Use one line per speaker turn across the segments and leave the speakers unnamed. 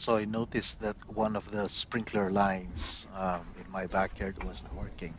So I noticed that one of the sprinkler lines in my backyard wasn't working.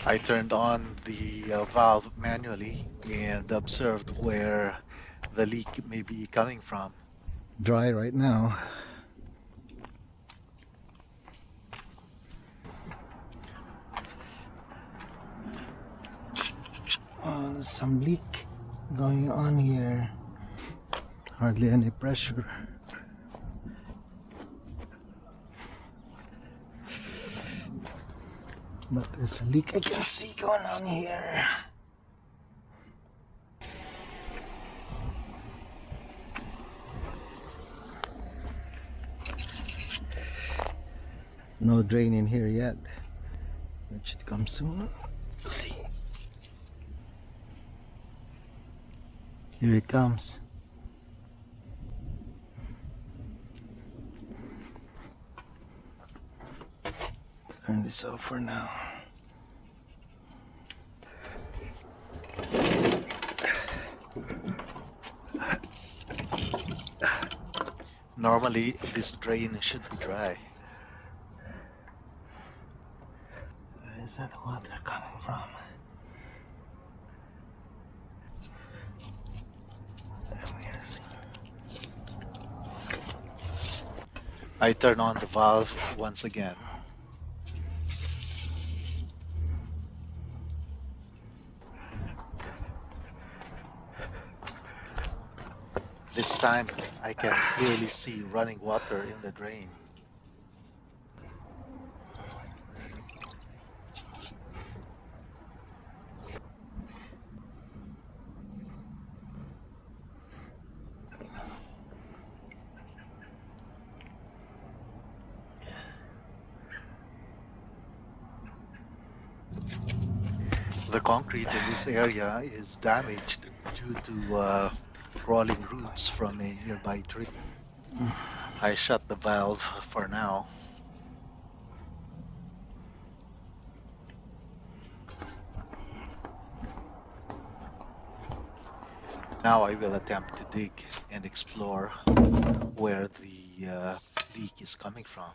I turned on the valve manually and observed where the leak may be coming from.
Dry right now. Some leak going on here. Hardly any pressure. But there's a leak I can see going on here. No drain in here yet. It should come soon. Let's see. Here it comes. Turn this off for now.
Normally, this drain should be dry.
Where is that water coming from?
I turn on the valve once again. This time, I can clearly see running water in the drain. The concrete in this area is damaged due to crawling roots from a nearby tree. I shut the valve for now. Now I will attempt to dig and explore where the leak is coming from.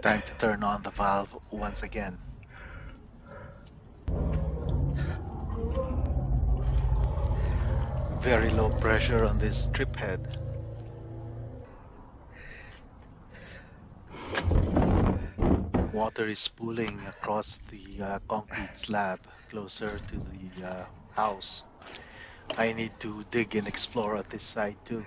Time to turn on the valve once again. Very low pressure on this drip head. Water is pooling across the concrete slab closer to the house. I need to dig and explore at this side too.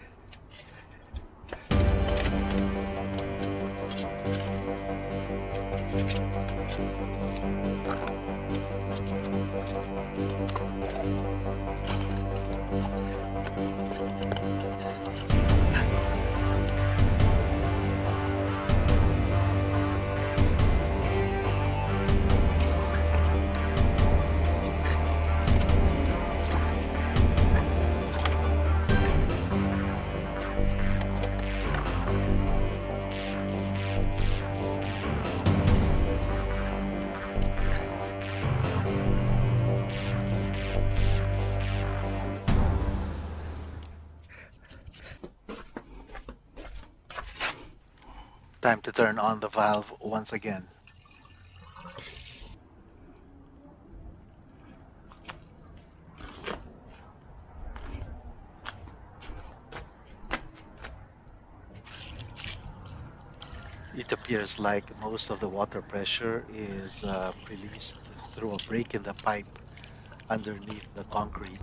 Time to turn on the valve once again. It appears like most of the water pressure is released through a break in the pipe underneath the concrete.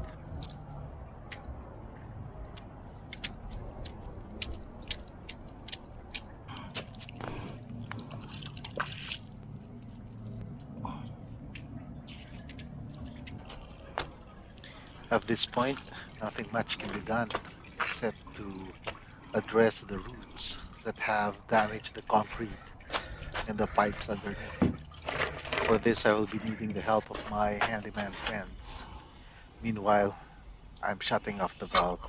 At this point, nothing much can be done except to address the roots that have damaged the concrete and the pipes underneath. For this, I will be needing the help of my handyman friends. Meanwhile, I'm shutting off the valve.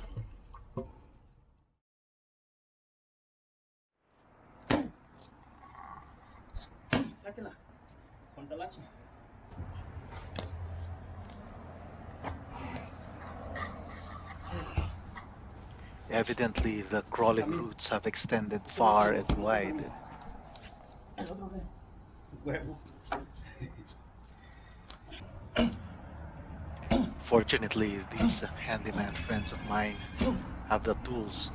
Evidently, the crawling roots have extended far and wide. Fortunately, these handyman friends of mine have the tools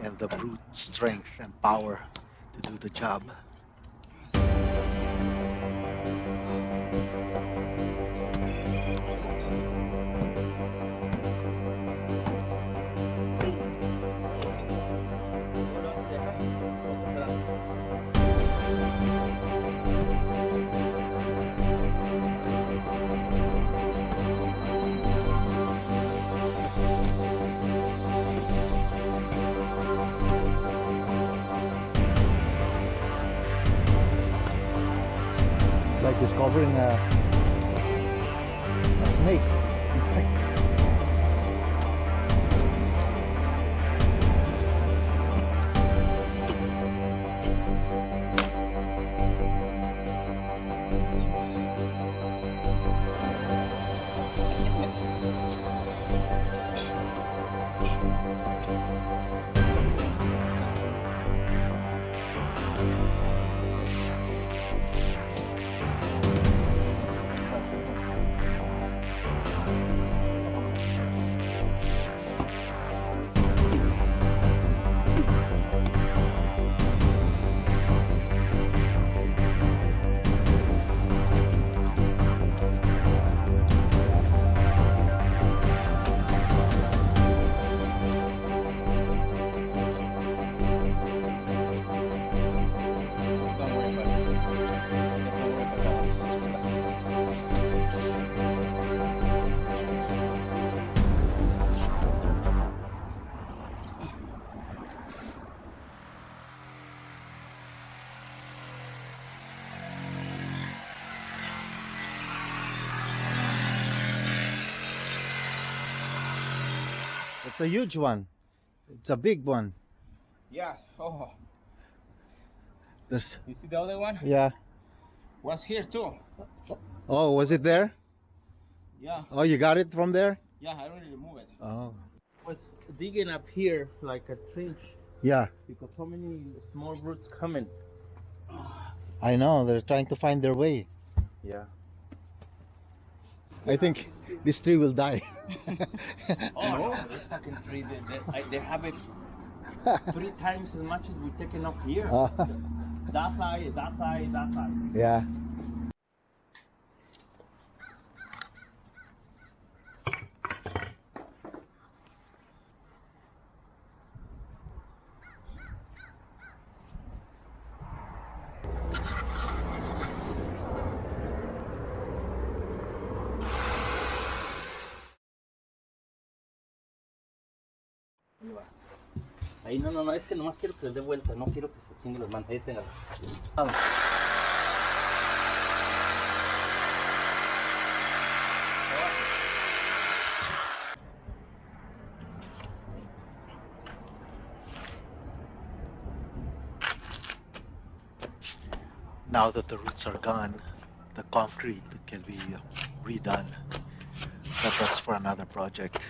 and the brute strength and power to do the job.
It's like discovering a snake inside. It's a huge one. It's a big one.
Yeah. Oh,
There's
you see the other one?
yeah.
Was here too.
Oh, was it there?
Yeah.
Oh, you got it from there?
Yeah, I already removed it.
Oh.
Was digging up here like a trench
Yeah,
because so many small roots coming.
I know. They're trying to find their way.
Yeah.
I think this tree will die.
Oh no, this fucking tree, they have it 3 times as much as we're taking up here.
Oh.
That side, that side, that side.
Yeah.
Ahí no, es que nomás quiero que les dé vuelta, no quiero que se chinguen las manos, ahí tengan.
Now that the roots are gone, the concrete can be redone. But that's for another project.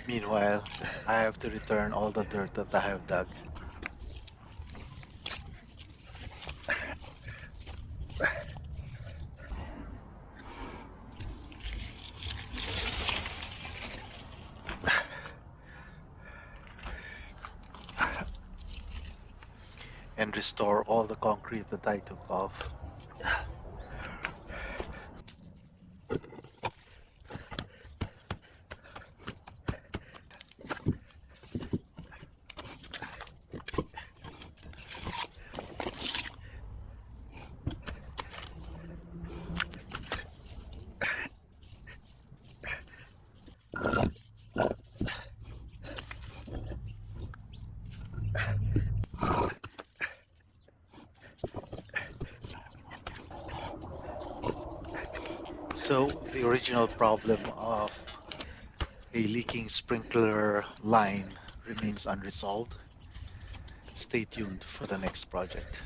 Meanwhile, I have to return all the dirt that I have dug. And restore all the concrete that I took off. So the original problem of a leaking sprinkler line remains unresolved. Stay tuned for the next project.